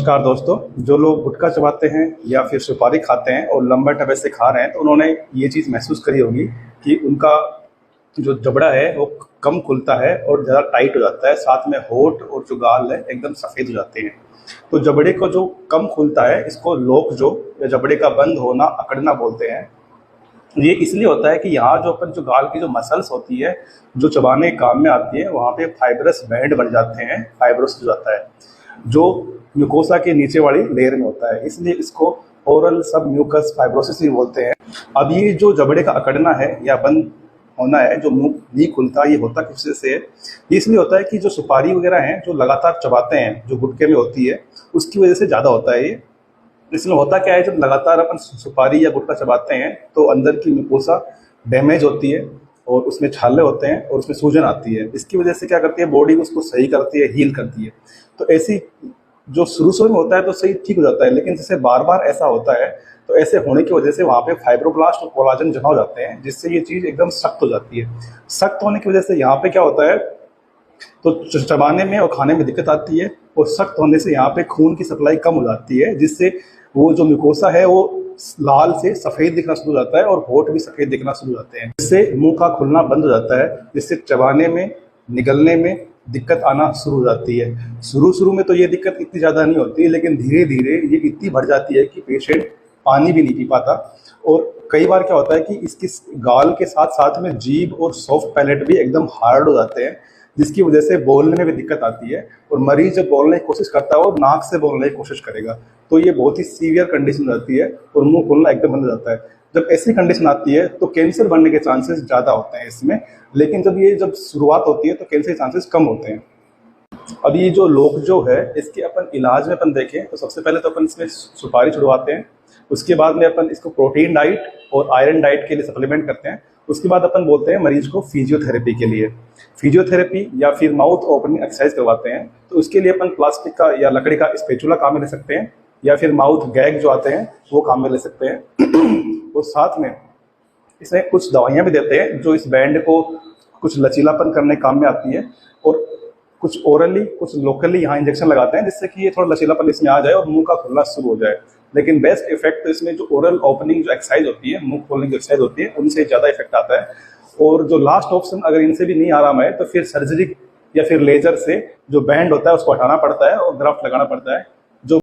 नमस्कार दोस्तों। जो लोग गुटखा चबाते हैं या फिर सुपारी खाते हैं और लंबे समय से खा रहे हैं तो उन्होंने ये चीज़ महसूस करी होगी कि उनका जो जबड़ा है वो कम खुलता है और ज़्यादा टाइट हो जाता है। साथ में होंठ और जो गाल है एकदम सफ़ेद हो जाते हैं। तो जबड़े को जो कम खुलता है इसको लोक जो या जबड़े का बंद होना, अकड़ना बोलते हैं। ये इसलिए होता है कि यहाँ जो अपन जो गाल की जो मसल्स होती है जो चबाने के काम में आती है वहाँ पे फाइब्रस बैंड बन जाते हैं, फाइब्रोस हो जाता है जो म्यूकोसा के नीचे वाली लेयर में होता है, इसलिए इसको ओरल सब म्यूकस फाइब्रोसिस भी बोलते हैं। अब ये जो जबड़े का अकड़ना है या बंद होना है, जो मुंह नहीं खुलता, ये होता किस वजह से है? ये इसलिए होता है कि जो सुपारी वगैरह हैं जो लगातार चबाते हैं, जो गुटखे में होती है, उसकी वजह से ज़्यादा होता है ये। इसमें होता क्या है, जब लगातार अपन सुपारी या गुटखा चबाते हैं तो अंदर की म्यूकोसा डैमेज होती है और उसमें छाले होते हैं और उसमें सूजन आती है। इसकी वजह से क्या करती है, बॉडी उसको सही करती है, हील करती है। तो ऐसी जो शुरू में होता है तो सही ठीक हो जाता है, लेकिन जैसे बार बार ऐसा होता है तो ऐसे होने की वजह से वहाँ पे फाइब्रोब्लास्ट और कोलाजन जमा हो जाते हैं, जिससे ये चीज़ एकदम सख्त हो जाती है। सख्त होने की वजह से यहाँ पे क्या होता है, तो चबाने में और खाने में दिक्कत आती है और सख्त होने से यहाँ पे खून की सप्लाई कम हो जाती है, जिससे वो जो म्यूकोसा है वो लाल से सफ़ेद दिखना शुरू हो जाता है और होंठ भी सफ़ेद दिखना शुरू हो जाते हैं, जिससे मुंह का खुलना बंद हो जाता है, जिससे चबाने में निगलने में दिक्कत आना शुरू हो जाती है। शुरू में तो ये दिक्कत इतनी ज़्यादा नहीं होती, लेकिन धीरे धीरे ये इतनी बढ़ जाती है कि पेशेंट पानी भी नहीं पी पाता। और कई बार क्या होता है कि इसकी गाल के साथ साथ में जीभ और सॉफ्ट पैलेट भी एकदम हार्ड हो जाते हैं, जिसकी वजह से बोलने में भी दिक्कत आती है और मरीज जब बोलने की कोशिश करता है वो नाक से बोलने की कोशिश करेगा तो ये बहुत ही सीवियर कंडीशन हो जाती है और मुंह खोलना एकदम बंद हो जाता है। जब ऐसी कंडीशन आती है तो कैंसर बनने के चांसेस ज़्यादा होते हैं इसमें, लेकिन जब शुरुआत होती है तो कैंसर के चांसेस कम होते हैं। अब ये जो लोक जो है इसके अपन इलाज में अपन देखें तो सबसे पहले तो अपन इसमें सुपारी छुड़वाते हैं, उसके बाद में अपन इसको प्रोटीन डाइट और आयरन डाइट के लिए सप्लीमेंट करते हैं। उसके बाद अपन बोलते हैं मरीज को फिजियोथेरेपी के लिए, फिजियोथेरेपी या फिर माउथ ओपनिंग एक्सरसाइज करवाते हैं। तो उसके लिए अपन प्लास्टिक का या लकड़ी का स्पैचुला काम में ले सकते हैं या फिर माउथ गैग जो आते हैं वो काम में ले सकते हैं। और साथ में इसमें कुछ दवाइयाँ भी देते हैं जो इस बैंड को कुछ लचीलापन करने काम में आती है, और कुछ ओरली कुछ लोकली यहाँ इंजेक्शन लगाते हैं जिससे कि ये थोड़ा लचीलापन इसमें आ जाए और मुंह का खुलना शुरू हो जाए। लेकिन बेस्ट इफेक्ट तो इसमें जो ओरल ओपनिंग जो एक्सरसाइज होती है, मुंह खोलने की एक्सरसाइज होती है, उनसे ज़्यादा इफेक्ट आता है। और जो लास्ट ऑप्शन अगर इनसे भी नहीं आराम है तो फिर सर्जरी या फिर लेजर से जो बैंड होता है उसको हटाना पड़ता है और ग्राफ्ट लगाना पड़ता है।